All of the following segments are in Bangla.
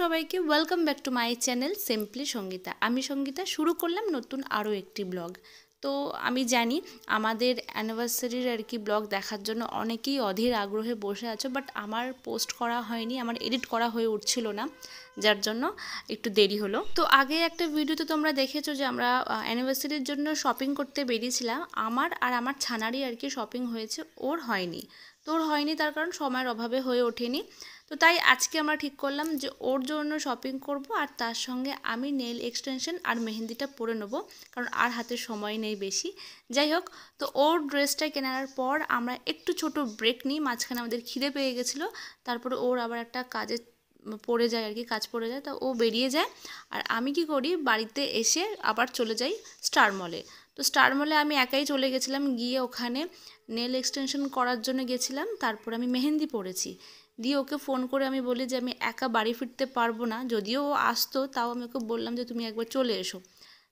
সবাইকে welcome back to my channel Simply Sangeeta. আমি সঙ্গীতা শুরু করলাম নতুন আরও একটি ব্লগ। তো আমি জানি আমাদের অ্যানিভার্সারির আর কি ব্লগ দেখার জন্য অনেকেই অধীর আগ্রহে বসে আছো, বাট আমার পোস্ট করা হয়নি, আমার এডিট করা হয়ে উঠছিল না, যার জন্য একটু দেরি হলো। তো আগে একটা ভিডিওতে তোমরা দেখেছো যে আমরা অ্যানিভার্সারির জন্য শপিং করতে বেরিয়েছিলাম। আমার আর আমার ছানারই আর কি শপিং হয়েছে, ওর হয়নি। তোর হয়নি তার কারণ সময়ের অভাবে হয়ে ওঠেনি। তো তাই আজকে আমরা ঠিক করলাম যে ওর জন্য শপিং করব, আর তার সঙ্গে আমি নেল এক্সটেনশন আর মেহেন্দিটা পরে নেব, কারণ আর হাতে সময় নেই বেশি। যাই হোক, তো ওর ড্রেসটা কেনার পর আমরা একটু ছোট ব্রেক নিই, মাঝখানে আমাদের খিদে পেয়ে গেছিলো। তারপরে ওর আবার একটা কাজে পড়ে যায় আর কি, কাজ পড়ে যায়, তো ও বেরিয়ে যায়। আর আমি কি করি, বাড়িতে এসে আবার চলে যাই স্টার মলে। তো স্টার মলে আমি একাই চলে গেছিলাম, গিয়ে ওখানে নেল এক্সটেনশন করার জন্য গেছিলাম। তারপর আমি মেহেন্দি পরেছি, দিয়ে ওকে ফোন করে আমি বলি যে আমি একা বাড়ি ফিরতে পারবো না, যদিও ও আসতো তাও আমি ওকে বললাম যে তুমি একবার চলে এসো।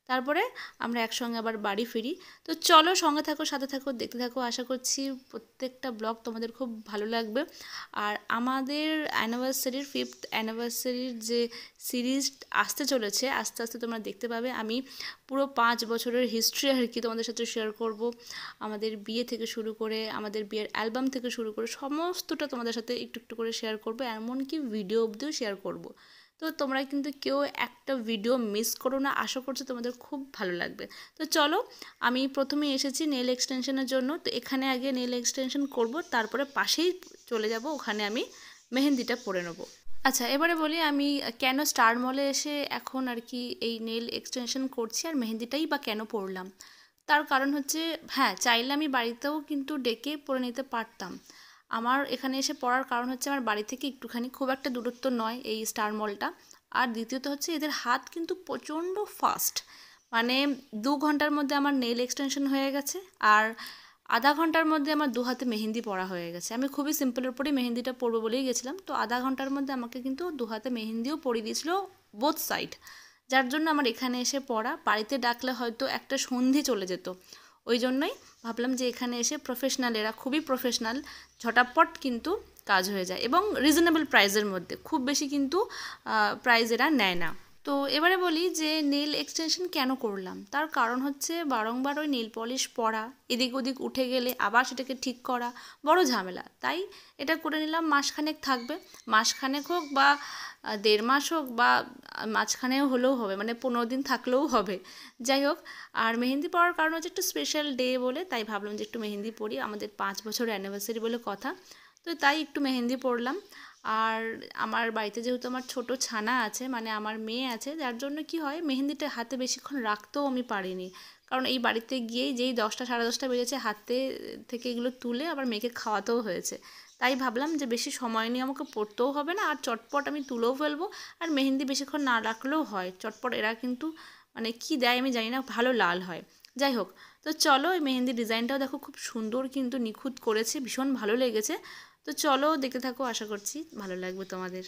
তারপরে আমরা একসঙ্গে আবার বাড়ি ফিরি। তো চলো, সঙ্গে থাকো, সাথে থাকো, দেখতে থাকো। আশা করছি প্রত্যেকটা ব্লগ তোমাদের খুব ভালো লাগবে। আর আমাদের অ্যানিভার্সারির 5th অ্যানিভার্সারির যে সিরিজ আসতে চলেছে, আস্তে আস্তে তোমরা দেখতে পাবে। আমি পুরো 5 বছরের হিস্ট্রি আর কি তোমাদের সাথে শেয়ার করব। আমাদের বিয়ে থেকে শুরু করে, আমাদের বিয়ের অ্যালবাম থেকে শুরু করে সমস্তটা তোমাদের সাথে একটু একটু করে শেয়ার করবো, এমনকি ভিডিও অবধিও শেয়ার করব। তো তোমরা কিন্তু কেউ একটা ভিডিও মিস করো না, আশা করছি তোমাদের খুব ভালো লাগবে। তো চলো, আমি প্রথমে এসেছি নেল এক্সটেনশনের জন্য। তো এখানে আগে নেল এক্সটেনশন করব, তারপরে পাশেই চলে যাব, ওখানে আমি মেহেন্দিটা পরে নেব। আচ্ছা, এবারে বলি আমি কেন স্টার মলে এসে এখন আর কি এই নেল এক্সটেনশন করছি আর মেহেন্দিটাই বা কেন পরলাম। তার কারণ হচ্ছে, হ্যাঁ, চাইলে আমি বাড়িতেও কিন্তু ডেকে পরে নিতে পারতাম। আমার এখানে এসে পড়ার কারণ হচ্ছে আমার বাড়ি থেকে একটুখানি, খুব একটা দূরত্ব নয় এই স্টার মলটা। আর দ্বিতীয়ত হচ্ছে এদের হাত কিন্তু প্রচণ্ড ফাস্ট, মানে 2 ঘন্টার মধ্যে আমার নেল এক্সটেনশন হয়ে গেছে, আর আধা ঘন্টার মধ্যে আমার 2 হাতে মেহেন্দি পরা হয়ে গেছে। আমি খুবই সিম্পলের উপরেই মেহেন্দিটা পরবো বলেই গেছিলাম, তো আধা ঘন্টার মধ্যে আমাকে কিন্তু 2 হাতে মেহেন্দিও পরিয়ে দিয়েছিল বোথ সাইড, যার জন্য আমার এখানে এসে পড়া। বাড়িতে ডাকলে হয়তো একটা সন্ধি চলে যেত, ওই জন্যই ভাবলাম যে এখানে এসে প্রফেশনাল, এরা খুবই প্রফেশনাল, ঝটাপট কিন্তু কাজ হয়ে যায় এবং রিজনেবল প্রাইসের মধ্যে, খুব বেশি কিন্তু প্রাইস এরা নেয় না। তো এবারে বলি যে নেল এক্সটেনশন কেন করলাম। তার কারণ হচ্ছে বারংবার ওই নেল পলিশ পরা, এদিক ওদিক উঠে গেলে আবার সেটাকে ঠিক করা বড় ঝামেলা। তাই এটা করে নিলাম, মাসখানেক থাকবে, মাসখানেক হোক বা 1.5 মাস হোক বা মাঝখানেও হলেও হবে, মানে 15 দিন থাকলেও হবে। যাই হোক, আর মেহেন্দি পরার কারণ হচ্ছে একটু স্পেশাল ডে বলে, তাই ভাবলাম যে একটু মেহেন্দি পরি, আমাদের 5 বছর অ্যানিভার্সারি বলে কথা। তো তাই একটু মেহেন্দি পরলাম। আর আমার বাড়িতে যেহেতু আমার ছোট ছানা আছে, মানে আমার মেয়ে আছে, যার জন্য কি হয়, মেহেন্দিটা হাতে বেশিক্ষণ রাখতেও আমি পারিনি, কারণ এই বাড়িতে গিয়েই যেই 10টা সাড়ে 10টা বেজেছে, হাতে থেকে এগুলো তুলে আবার মেয়েকে খাওয়াতেও হয়েছে। তাই ভাবলাম যে বেশি সময় নিয়ে আমাকে পড়তেও হবে না, আর চটপট আমি তুলেও ফেলবো, আর মেহেন্দি বেশিক্ষণ না রাখলেও হয়, চটপট এরা কিন্তু মানে কি দেয় আমি জানি না, ভালো লাল হয়। যাই হোক, তো চলো, এই মেহেন্দির ডিজাইনটাও দেখো খুব সুন্দর, কিন্তু নিখুঁত করেছে, ভীষণ ভালো লেগেছে। তো চলো দেখতে থাকো, আশা করছি ভালো লাগবে তোমাদের।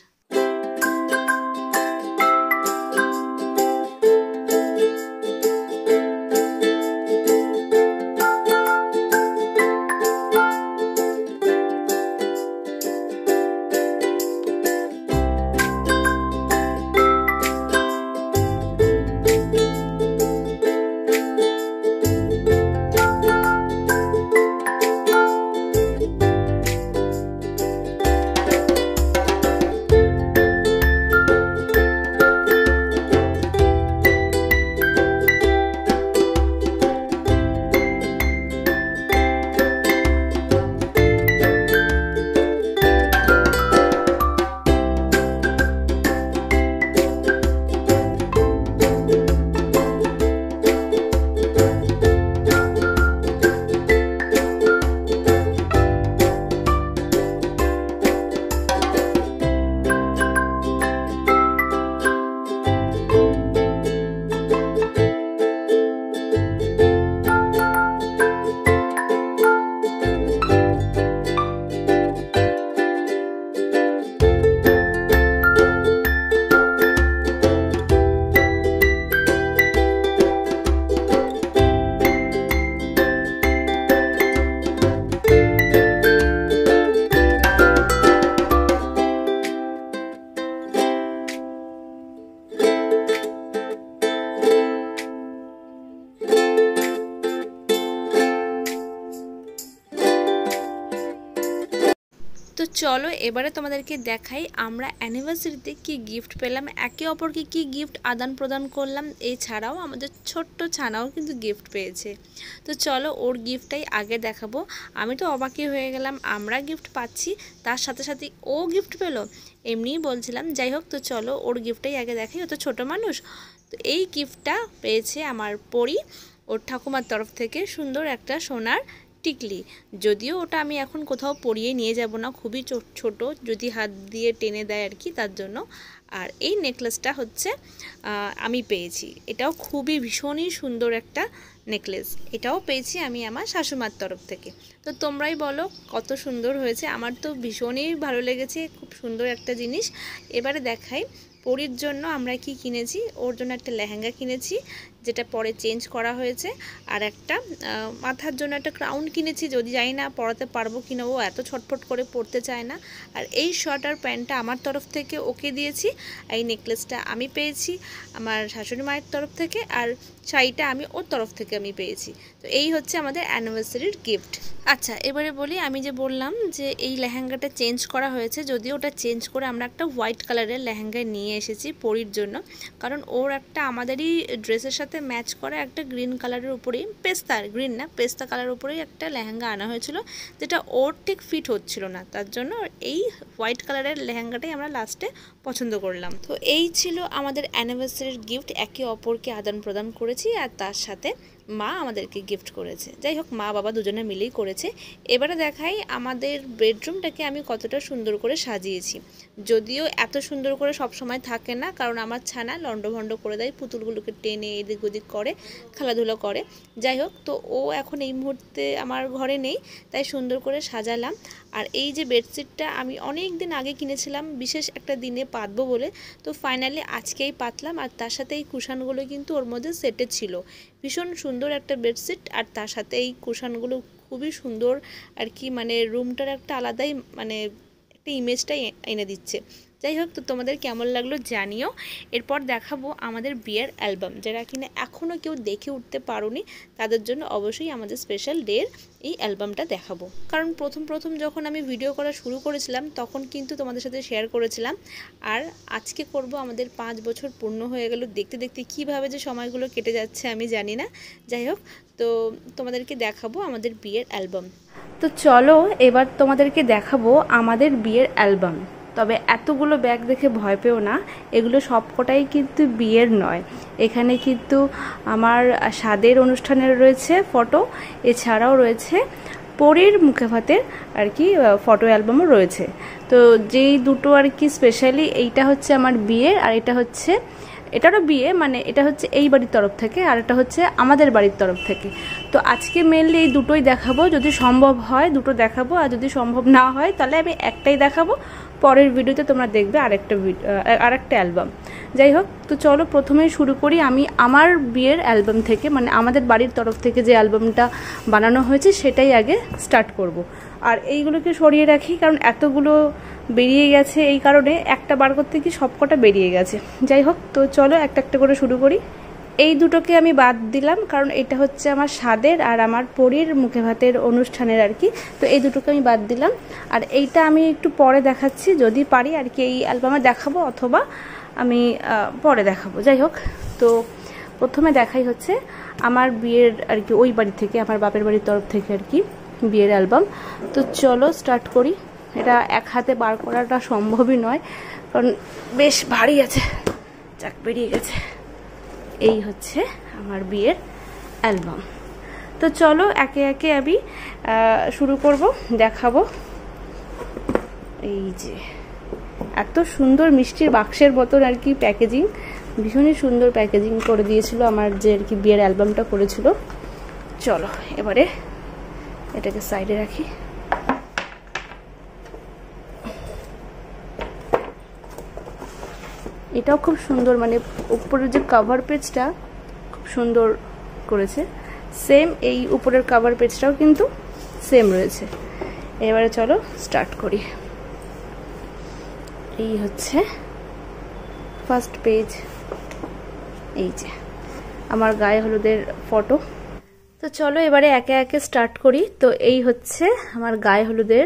চলো এবারে তোমাদেরকে দেখাই আমরা অ্যানিভার্সারিতে কি গিফট পেলাম, একে অপরকে কি গিফট আদান প্রদান করলাম। এছাড়াও আমাদের ছোট্ট ছানাও কিন্তু গিফট পেয়েছে। তো চলো ওর গিফটটাই আগে দেখাবো। আমি তো অবাকই হয়ে গেলাম, আমরা গিফট পাচ্ছি তার সাথে সাথে ও গিফট পেলো, এমনিই বলছিলাম। যাই হোক, তো চলো ওর গিফটটাই আগে দেখাই, ও তো ছোটো মানুষ। তো এই গিফটটা পেয়েছে আমার পরি ওর ঠাকুমার তরফ থেকে, সুন্দর একটা সোনার টিকলি। যদিও ওটা আমি এখন কোথাও পরিয়ে নিয়ে যাব না, খুবই ছোট, যদি হাত দিয়ে টেনে দেয় আর কি, তার জন্য। আর এই নেকলেসটা হচ্ছে আমি পেয়েছি, এটাও খুবই ভীষণই সুন্দর একটা নেকলেস। এটাও পেয়েছি আমি আমার শাশুমার তরফ থেকে। তো তোমরাই বলো কত সুন্দর হয়েছে, আমার তো ভীষণই ভালো লেগেছে, খুব সুন্দর একটা জিনিস। এবারে দেখাই পরির জন্য আমরা কি কিনেছি। ওর জন্য একটা লেহেঙ্গা কিনেছি, যেটা পরে চেঞ্জ করা হয়েছে। আর একটা মাথার জন্য একটা ক্রাউন কিনেছি, যদি জানি না পরাতে পারবো কিনা, ও এত ছটফট করে পরতে চায় না। আর এই শার্ট আর প্যান্টটা আমার তরফ থেকে ওকে দিয়েছি। এই নেকলেসটা আমি পেয়েছি আমার শাশুড়ি মায়ের তরফ থেকে, আর শাড়িটা আমি ওর তরফ থেকে আমি পেয়েছি। তো এই হচ্ছে আমাদের অ্যানিভার্সারির গিফট। আচ্ছা এবারে বলি, আমি যে বললাম যে এই লেহেঙ্গাটা চেঞ্জ করা হয়েছে, যদিও ওটা চেঞ্জ করে আমরা একটা হোয়াইট কালারের লেহেঙ্গায় নিয়ে এসেছি পরির জন্য। কারণ ওর একটা আমাদেরই ড্রেসের সাথে ম্যাচ করা একটা গ্রিন কালারের উপরেই, গ্রিন না পেস্তা কালারের উপরেই একটা লেহেঙ্গা আনা হয়েছিল, যেটা ওর ঠিক ফিট হচ্ছিল না। তার জন্য এই হোয়াইট কালারের লেহেঙ্গাটাই আমরা লাস্টে পছন্দ করলাম। তো এই ছিল আমাদের অ্যানিভার্সারির গিফট, একে অপরকে আদান প্রদান করেছি। আর তার সাথে মা আমাদেরকে গিফট করেছে। যাই হোক, মা বাবা দুজনে মিলেই করেছে। এবারে দেখাই আমাদের বেডরুমটাকে আমি কতটা সুন্দর করে সাজিয়েছি। যদিও এত সুন্দর করে সব সময় থাকে না, কারণ আমার ছানা লন্ডভন্ড করে দেয়, পুতুলগুলোকে টেনে এদিক ওদিক করে, খেলাধুলো করে। যাই হোক, তো ও এখন এই মুহূর্তে আমার ঘরে নেই, তাই সুন্দর করে সাজালাম। আর এই যে বেডশিটটা আমি অনেক দিন আগে কিনেছিলাম, বিশেষ একটা দিনে পাতবো বলে, তো ফাইনালি আজকেই পাতলাম। আর তার সাথে এই কুশানগুলো কিন্তু ওর মধ্যে সেটে ছিল। ভীষণ সুন্দর একটা বেডশিট, আর তার সাথে এই কুশানগুলো খুবই সুন্দর আর কি, মানে রুমটার একটা আলাদাই মানে একটা ইমেজটাই এনে দিচ্ছে। যাই হোক, তো তোমাদের কেমন লাগলো জানিও। এরপর দেখাবো আমাদের বিয়ের অ্যালবাম, যারা কিনা এখনও কেউ দেখে উঠতে পারোনি, তাদের জন্য অবশ্যই আমাদের স্পেশাল ডের এই অ্যালবামটা দেখাবো। কারণ প্রথম যখন আমি ভিডিও করা শুরু করেছিলাম, তখন কিন্তু তোমাদের সাথে শেয়ার করেছিলাম। আর আজকে করব, আমাদের 5 বছর পূর্ণ হয়ে গেল। দেখতে দেখতে কীভাবে যে সময়গুলো কেটে যাচ্ছে আমি জানি না। যাই হোক, তো তোমাদেরকে দেখাবো আমাদের বিয়ের অ্যালবাম। তো চলো এবার তোমাদেরকে দেখাবো আমাদের বিয়ের অ্যালবাম। তবে এতগুলো ব্যাগ দেখে ভয় পেও না, এগুলো সবকটাই কিন্তু বিয়ের নয়। এখানে কিন্তু আমার স্বাদের অনুষ্ঠানের রয়েছে ফটো, এছাড়াও রয়েছে পরীর মুখে ভাতের আর কি ফটো অ্যালবামও রয়েছে। তো যেই দুটো আর কি স্পেশালি, এইটা হচ্ছে আমার বিয়ের, আর এটারও বিয়ে, মানে এটা হচ্ছে এই বাড়ির তরফ থেকে, আর এটা হচ্ছে আমাদের বাড়ির তরফ থেকে। তো আজকে মেনলি এই দুটোই দেখাবো, যদি সম্ভব হয় দুটো দেখাবো, আর যদি সম্ভব না হয় তাহলে আমি একটাই দেখাবো। পরের ভিডিওতে তোমরা দেখবে আরেকটা অ্যালবাম। যাই হোক, তো চলো প্রথমেই শুরু করি আমি আমার বিয়ের অ্যালবাম থেকে, মানে আমাদের বাড়ির তরফ থেকে যে অ্যালবামটা বানানো হয়েছে সেটাই আগে স্টার্ট করব। আর এইগুলোকে সরিয়ে রাখি, কারণ এতগুলো বেরিয়ে গেছে, এই কারণে একটা বার করতে কি সবকটা বেরিয়ে গেছে। যাই হোক, তো চলো একটা একটা করে শুরু করি। এই দুটোকে আমি বাদ দিলাম, কারণ এটা হচ্ছে আমার স্বাদের আর আমার পরীর মুখে ভাতের অনুষ্ঠানের আর কি, তো এই দুটোকে আমি বাদ দিলাম। আর এইটা আমি একটু পরে দেখাচ্ছি, যদি পারি আর কি এই অ্যালবামে দেখাবো, অথবা আমি পরে দেখাবো। যাই হোক, তো প্রথমে দেখাই হচ্ছে আমার বিয়ের আর কি ওই বাড়ি থেকে, আমার বাপের বাড়ির তরফ থেকে আর কি বিয়ের অ্যালবাম। তো চলো স্টার্ট করি। এটা এক হাতে বার করাটা সম্ভবই নয়, কারণ বেশ ভারী আছে, চাক বেরিয়ে গেছে। এই হচ্ছে আমার বিয়ের অ্যালবাম। তো চলো একে একে আমি শুরু করব, দেখাবো। এই যে এত সুন্দর মিষ্টির বাক্সের মতন আর কি প্যাকেজিং, ভীষণই সুন্দর প্যাকেজিং করে দিয়েছিল আমার যে আর কি বিয়ের অ্যালবামটা করেছিল। চলো এবারে এটাকে সাইডে রাখি। এটাও খুব সুন্দর, মানে উপরের যে কভার পেজটা খুব সুন্দর করেছে, সেম এই উপরের কভার পেজটাও কিন্তু সেম রয়েছে। এবারে চলো স্টার্ট করি। এই হচ্ছে ফার্স্ট পেজ, এই যে আমার গায়ে হলুদের ফটো। তো চলো এবারে একে একে স্টার্ট করি। তো এই হচ্ছে আমার গায়ে হলুদের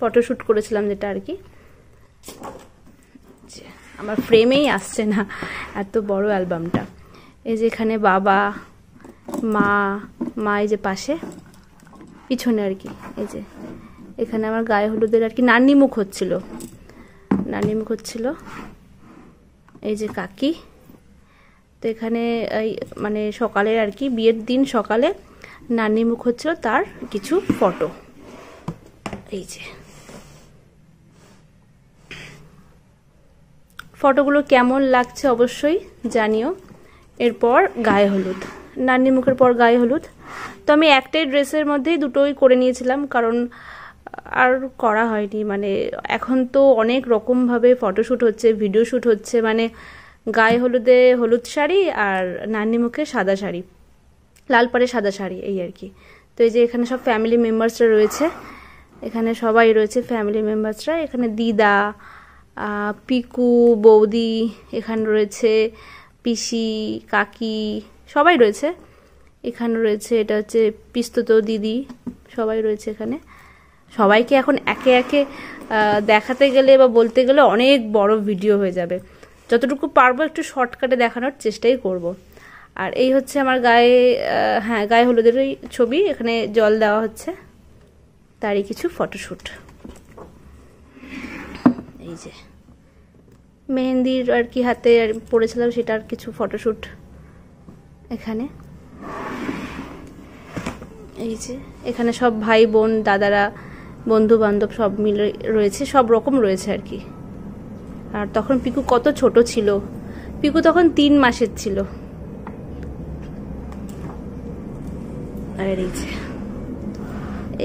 ফটোশ্যুট করেছিলাম যেটা আর কি। আমার ফ্রেমেই আসছে না এত বড় অ্যালবামটা। এই যে এখানে বাবা মা এই যে পাশে পিছনে আর কি। এই যে এখানে আমার গায়ে হলুদের আর কি নান্নি মুখ হচ্ছিল। এই যে কাকি। তো এখানে এই মানে সকালের আর কি বিয়ের দিন সকালে নান্নি মুখ হচ্ছিল, তার কিছু ফটো। এই যে ফটোগুলো কেমন লাগছে অবশ্যই জানিও। এরপর গায়ে হলুদ, নান্নি মুখের পর গায়ে হলুদ। তো আমি একটাই ড্রেসের মধ্যেই দুটোই করে নিয়েছিলাম, কারণ আর করা হয়নি। মানে এখন তো অনেক রকমভাবে ফটোশ্যুট হচ্ছে, ভিডিও শ্যুট হচ্ছে। মানে গায়ে হলুদে হলুদ শাড়ি আর নান্নি মুখে সাদা শাড়ি, লাল পাড়ে সাদা শাড়ি, এই আর কি। তো এই যে এখানে সব ফ্যামিলি মেম্বার্সরা রয়েছে, এখানে সবাই রয়েছে ফ্যামিলি মেম্বার্সরা। এখানে দিদা, পিকু, বৌদি, এখানে রয়েছে পিসি, কাকি, সবাই রয়েছে। এখানে রয়েছে, এটা হচ্ছে পিস্তত দিদি, সবাই রয়েছে এখানে। সবাইকে এখন একে একে দেখাতে গেলে বা বলতে গেলে অনেক বড় ভিডিও হয়ে যাবে। যতটুকু পারবো একটু শর্টকাটে দেখানোর চেষ্টাই করব। আর এই হচ্ছে আমার গায়ে, হ্যাঁ গায়ে হলুদেরই ছবি। এখানে জল দেওয়া হচ্ছে, তারই কিছু ফটোশ্যুট। এই যে মেহেন্দির আর কি হাতে পড়েছিলাম, সেটার কিছু ফটোশ্যুট এখানে। এই যে এখানে সব ভাই বোন দাদারা বন্ধু বান্ধব সব মিলে রয়েছে, সব রকম রয়েছে আর কি। আর তখন পিকু কত ছোট ছিল, পিকু তখন 3 মাসের ছিল। আর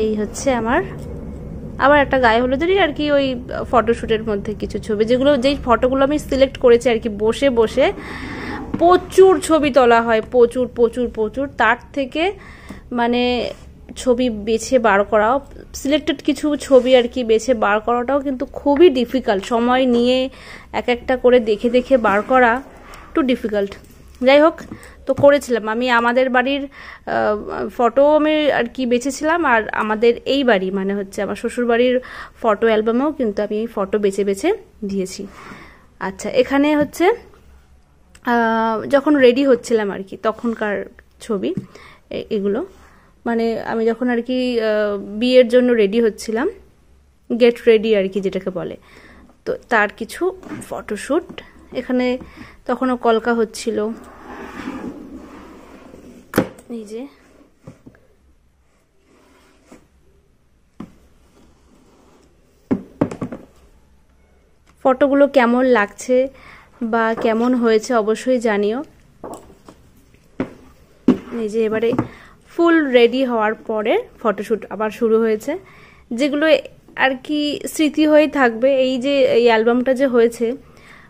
এই হচ্ছে আমার আবার একটা গায়ে হলুদেরই আর কি ওই ফটোশ্যুটের মধ্যে কিছু ছবি, যেই ফটোগুলো আমি সিলেক্ট করেছি আর কি। বসে বসে প্রচুর ছবি তোলা হয়, প্রচুর প্রচুর প্রচুর। তার থেকে মানে ছবি বেছে বার করাও, সিলেক্টেড কিছু ছবি আর কি বেছে বার করাটাও কিন্তু খুবই ডিফিকাল্ট। সময় নিয়ে এক একটা করে দেখে দেখে বার করা একটু ডিফিকাল্ট। যাই হোক, তো করেছিলাম আমি। আমাদের বাড়ির ফটো আমি আর কি বেছেছিলাম, আর আমাদের এই বাড়ি মানে হচ্ছে আমার শ্বশুর বাড়ির ফটো অ্যালবামেও কিন্তু আমি এই ফটো বেছে বেছে দিয়েছি। আচ্ছা, এখানে হচ্ছে যখন রেডি হচ্ছিলাম আর কি তখনকার ছবি এগুলো। মানে আমি যখন আর কি বিয়ের জন্য রেডি হচ্ছিলাম, গেট রেডি আর কি যেটাকে বলে, তো তার কিছু ফটোশ্যুট। এখানে তখনও কলকা হচ্ছিল। এই যে ফটোগুলো কেমন লাগছে বা কেমন হয়েছে অবশ্যই জানিও। এই যে এবারে ফুল রেডি হওয়ার পরে ফটোশ্যুট আবার শুরু হয়েছে, যেগুলো আর কি স্মৃতি হয়ে থাকবে। এই যে এই অ্যালবামটা যে হয়েছে,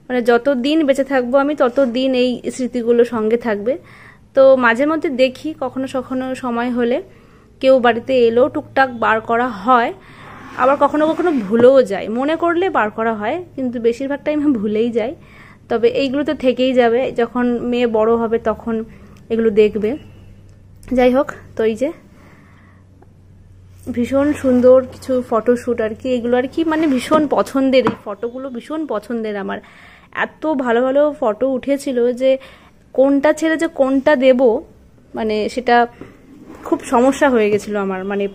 মানে যত দিন বেঁচে থাকবো আমি তত দিন এই স্মৃতিগুলো সঙ্গে থাকবে। তো মাঝে মধ্যে দেখি কখনো কখনো সময় হলে কেউ বাড়িতে এলেও টুকটাক বার করা হয়, আবার কখনো কখনো ভুলেও যায়। মনে করলে বার করা হয়, কিন্তু বেশিরভাগ টাইম ভুলেই যাই। তবে এইগুলো তো থেকেই যাবে, যখন মেয়ে বড় হবে তখন এগুলো দেখবে। যাই হোক, তো এই যে ভীষণ সুন্দর কিছু ফটোশ্যুট আর কি। এগুলো আর কি মানে ভীষণ পছন্দের, এই ফটোগুলো ভীষণ পছন্দের আমার। এত ভালো ভালো ফটো উঠেছিল যে কোনটা ছেড়ে যে কোনটা দেব, মানে সেটা খুব সমস্যা হয়ে গেছিলো আমার। মানে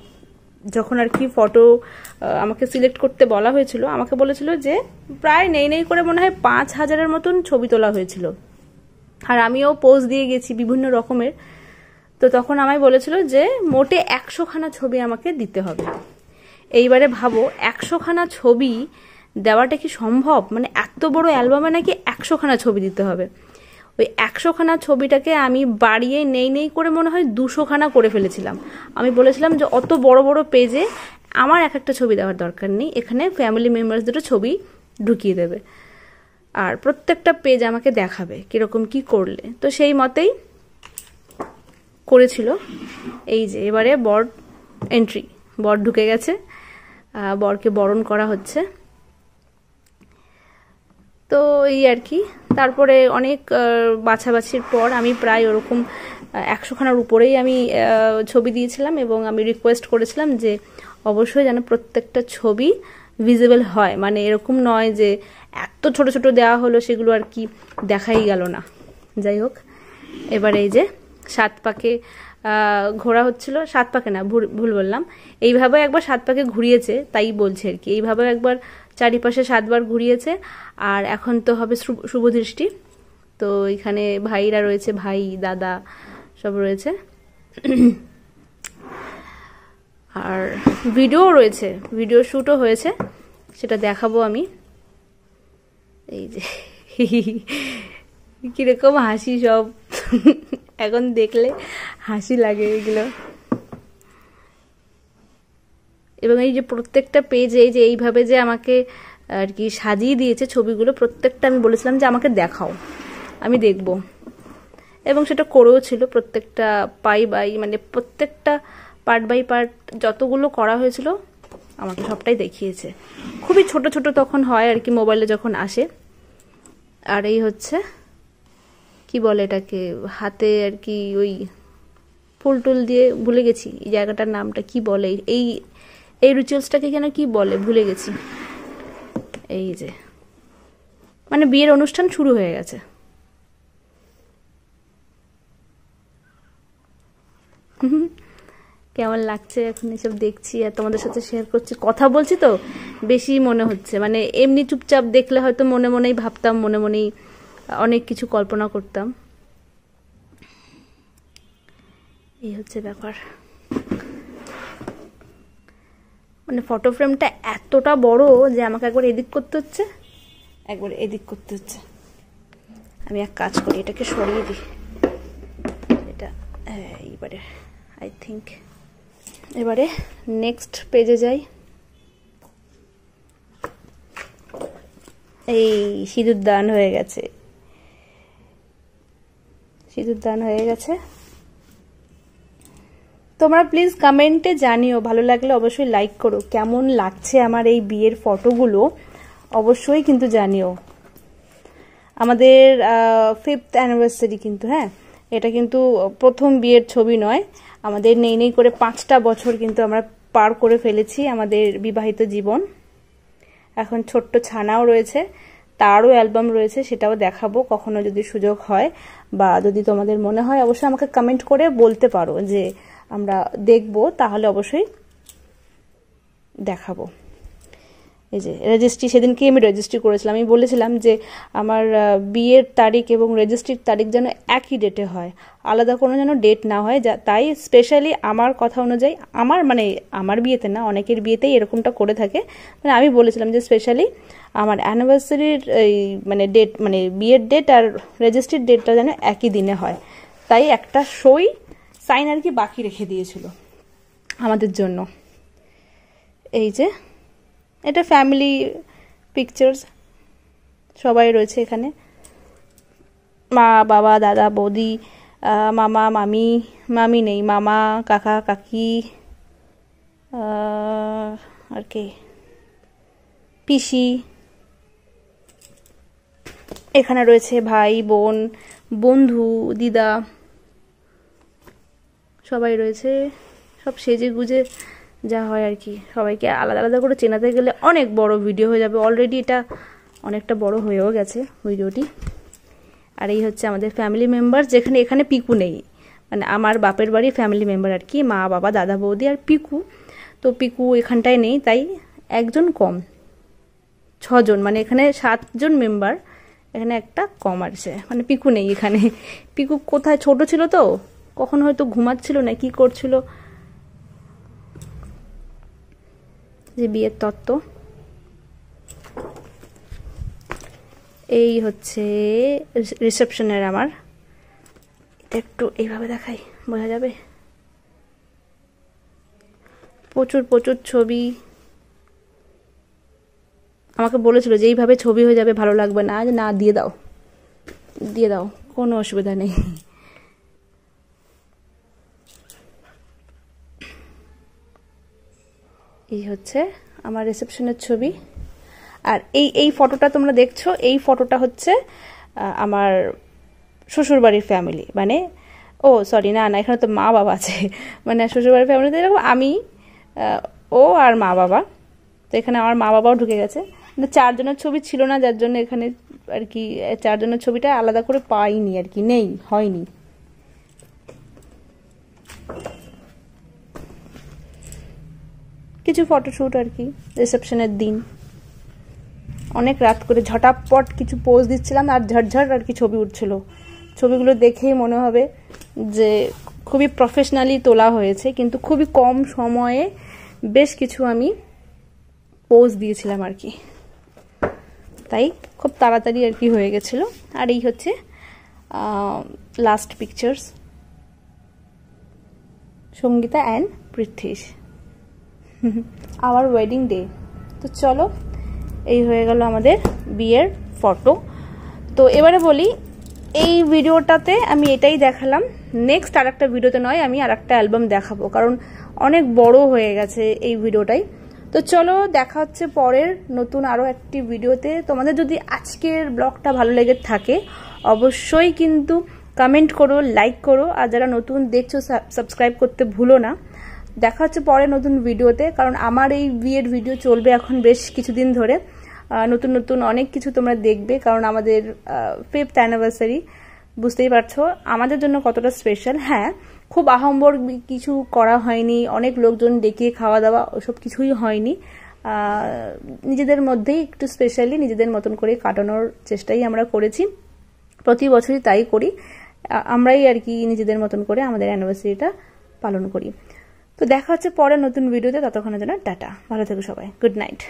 যখন আর কি ফটো আমাকে সিলেক্ট করতে বলা হয়েছিল, আমাকে বলেছিল যে প্রায় নেই করে মনে হয় 5000-এর মতন ছবি তোলা হয়েছিল, আর আমিও পোজ দিয়ে গেছি বিভিন্ন রকমের। তো তখন আমায় বলেছিল যে মোটে 100খানা ছবি আমাকে দিতে হবে। এইবারে ভাবো 100খানা ছবি দেওয়াটা কি সম্ভব? মানে এত বড় অ্যালবামে নাকি 100খানা ছবি দিতে হবে। ওই 100খানা ছবিটাকে আমি বাড়িয়ে নেই করে মনে হয় 200খানা করে ফেলেছিলাম। আমি বলেছিলাম যে অত বড় বড় পেজে আমার একটা ছবি দেওয়ার দরকার নেই, এখানে ফ্যামিলি মেম্বার্সদের ছবি ঢুকিয়ে দেবে, আর প্রত্যেকটা পেজ আমাকে দেখাবে কিরকম কি করলে। তো সেই মতেই করেছিল। এই যে এবারে বর এন্ট্রি, বর ঢুকে গেছে, বরকে বরণ করা হচ্ছে। তো এই আর কি। তারপরে অনেক বাছাবাছির পর আমি প্রায় ওরকম 100খানার উপরেই আমি ছবি দিয়েছিলাম, এবং আমি রিকোয়েস্ট করেছিলাম যে অবশ্যই যেন প্রত্যেকটা ছবি ভিজিবল হয়, মানে এরকম নয় যে এত ছোট ছোট দেওয়া হলো সেগুলো আর কি দেখাই গেল না। যাই হোক, এবার এই যে 7 পাকে ঘোরা হচ্ছিল, 7 পাকে না, ভুল বললাম, এইভাবে একবার 7 পাকে ঘুরিয়েছে, তাই বলছে আর কি, এইভাবে একবার চারিপাশে 7 বার ঘুরিয়েছে। আর এখন তো হবে শুভ দৃষ্টি, তো এখানে ভাইরা রয়েছে, ভাই দাদা সব রয়েছে, আর ভিডিও রয়েছে, ভিডিও শ্যুটও হয়েছে, সেটা দেখাবো আমি। এই যে কিরকম হাসি সব এখন দেখলে হাসি লাগে এগুলো। এবং এই যে প্রত্যেকটা পেজে এই যে এইভাবে যে আমাকে আর কি সাজিয়ে দিয়েছে ছবিগুলো, প্রত্যেকটা আমি বলেছিলাম যে আমাকে দেখাও, আমি দেখব, এবং সেটা করেও ছিল। প্রত্যেকটা মানে প্রত্যেকটা পার্ট বাই পার্ট যতগুলো করা হয়েছিল আমাকে সবটাই দেখিয়েছে। খুবই ছোট ছোট তখন হয় আর কি, মোবাইলে যখন আসে। আর এই হচ্ছে কি বলে এটাকে, হাতে আর কি ওই ফুল টুল দিয়ে, ভুলে গেছি এই জায়গাটার নামটা কি বলে, এই রিচুয়ালসটাকে কেন কি বলে ভুলে গেছি। এই যে মানে বিয়ের অনুষ্ঠান শুরু হয়ে গেছে। কেমন লাগছে এখন এসব দেখছি আর তোমাদের সাথে শেয়ার করছি, কথা বলছি তো বেশি মনে হচ্ছে, মানে এমনি চুপচাপ দেখলে হয়তো মনে মনেই ভাবতাম, মনে মনেই অনেক কিছু কল্পনা করতাম। এই হচ্ছে ব্যাপার, মানে ফটো ফ্রেমটা এতটা বড় যে আমাকে একবার এদিক করতে হচ্ছে, একবার এদিক করতে হচ্ছে। আমি এক কাজ করি, এটাকে সরিয়ে দিই, এটা এইবারে আই থিঙ্ক, এবারে নেক্সট পেজে যাই। এই সিঁদুর দান হয়ে গেছে, সিঁদুর দান হয়ে গেছে। তোমরা প্লিজ কমেন্টে জানিও, ভালো লাগলে অবশ্যই লাইক করো, কেমন লাগছে আমার এই বিয়ের ফটোগুলো অবশ্যই কিন্তু জানিও। আমাদের 5th অ্যানিভার্সারি কিন্তু, হ্যাঁ এটা কিন্তু প্রথম বিয়ের ছবি নয়, আমাদের নেই করে 5টা বছর কিন্তু আমরা পার করে ফেলেছি আমাদের বিবাহিত জীবন। এখন ছোট্ট ছানাও রয়েছে, তারও অ্যালবাম রয়েছে, সেটাও দেখাবো কখনো যদি সুযোগ হয়, বা যদি তোমাদের মনে হয় অবশ্যই আমাকে কমেন্ট করে বলতে পারো যে আমরা দেখব, তাহলে অবশ্যই দেখাবো। এই যে রেজিস্ট্রি, সেদিনকে আমি রেজিস্ট্রি করেছিলাম, আমি বলেছিলাম যে আমার বিয়ের তারিখ এবং রেজিস্ট্রির তারিখ যেন একই ডেটে হয়, আলাদা কোনো যেন ডেট না হয়, তাই স্পেশালি আমার কথা অনুযায়ী, আমার বিয়েতে না, অনেকের বিয়েতেই এরকমটা করে থাকে, মানে আমি বলেছিলাম যে স্পেশালি আমার অ্যানিভার্সারির এই মানে ডেট, মানে বিয়ের ডেট আর রেজিস্ট্রির ডেটটা যেন একই দিনে হয়, তাই একটা সই সাইন আর কি বাকি রেখে দিয়েছিল আমাদের জন্য। এই যে এটা ফ্যামিলি পিকচার্স, সবাই রয়েছে এখানে, মা বাবা দাদা বৌদি, মামা মামি নেই, মামা কাকা কাকি, আর কি পিসি, এখানে রয়েছে ভাই বোন বন্ধু দিদা, সবাই রয়েছে, সব সেজে গুজে যা হয় আর কি। সবাইকে আলাদা আলাদা করে চেনাতে গেলে অনেক বড় ভিডিও হয়ে যাবে, অলরেডি এটা অনেকটা বড় হয়েও গেছে ভিডিওটি। আর এই হচ্ছে আমাদের ফ্যামিলি মেম্বার, যেখানে এখানে পিকু নেই, মানে আমার বাপের বাড়ির ফ্যামিলি মেম্বার আর কি, মা বাবা দাদা বৌদি আর পিকু, তো পিকু এখানটায় নেই, তাই একজন কম, 6 জন, মানে এখানে 7 জন মেম্বার, এখানে একটা কম আছে, মানে পিকু নেই এখানে। পিকু কোথায়, ছোট ছিল তো, কখন হয়তো ঘুমাচ্ছিল না কি করছিল। যে বিয়ের তত্ত্ব, এই হচ্ছে রিসেপশনের আমার, এটা একটু এইভাবে দেখাই, বোঝা যাবে, প্রচুর প্রচুর ছবি। আমাকে বলেছিল যে এইভাবে ছবি হয়ে যাবে, ভালো লাগবে না, না দিয়ে দাও, কোনো অসুবিধা নেই। এই হচ্ছে আমার রিসেপশনের ছবি। আর এই ফটোটা তোমরা দেখছো, এই ফটোটা হচ্ছে আমার শ্বশুরবাড়ির ফ্যামিলি, মানে ও সরি না এখানে তো মা বাবা আছে, মানে শ্বশুরবাড়ির ফ্যামিলিতে এরকম আমি ও আর মা বাবা। তো এখানে আমার মা বাবাও ঢুকে গেছে, কিন্তু 4 জনের ছবি ছিল না, যার জন্য এখানে আর কি 4 জনের ছবিটা আলাদা করে পাইনি আর কি, নেই, হয়নি। কিছু ফটোশ্যুট আর কি রিসেপশনের দিন, অনেক রাত করে ঝটাপট কিছু পোজ দিচ্ছিলাম আর ঝটঝট আর কি ছবি উঠছিল। ছবিগুলো দেখেই মনে হবে যে খুবই প্রফেশনালি তোলা হয়েছে, কিন্তু খুবই কম সময়ে বেশ কিছু আমি পোজ দিয়েছিলাম আর কি, তাই খুব তাড়াতাড়ি আর কি হয়ে গেছিলো। আর এই হচ্ছে last pictures, Sangeeta and Prithwish, our wedding day. তো চলো, এই হয়ে গেল আমাদের বিয়ের ফটো। তো এবারে বলি, এই ভিডিওটাতে আমি এটাই দেখালাম, নেক্সট আর একটা ভিডিওতে নয়, আমি আর একটা অ্যালবাম দেখাবো, কারণ অনেক বড় হয়ে গেছে এই ভিডিওটাই। তো চলো, দেখা হচ্ছে পরের নতুন আরও একটি ভিডিওতে। তোমাদের যদি আজকের ব্লগটা ভালো লেগে থাকে অবশ্যই কিন্তু কমেন্ট করো, লাইক করো, আর যারা নতুন দেখছো সাবস্ক্রাইব করতে ভুলো না। দেখা হচ্ছে পরে নতুন ভিডিওতে, কারণ আমার এই বিয়ের ভিডিও চলবে এখন বেশ কিছুদিন ধরে, নতুন নতুন অনেক কিছু তোমরা দেখবে, কারণ আমাদের 5th অ্যানিভার্সারি, বুঝতেই পারছো আমাদের জন্য কতটা স্পেশাল। হ্যাঁ, খুব আহম্বর কিছু করা হয়নি, অনেক লোকজন ডেকে খাওয়া দাওয়া ওসব কিছুই হয়নি, নিজেদের মধ্যেই একটু স্পেশালি নিজেদের মতন করে কাটানোর চেষ্টাই আমরা করেছি, প্রতি বছরই তাই করি, আমরাই আর কি নিজেদের মতন করে আমাদের অ্যানিভার্সারিটা পালন করি। তো দেখা হচ্ছে পরে নতুন ভিডিওতে, ততক্ষণের জন্য টাটা, ভালো থেকো সবাই, গুড নাইট।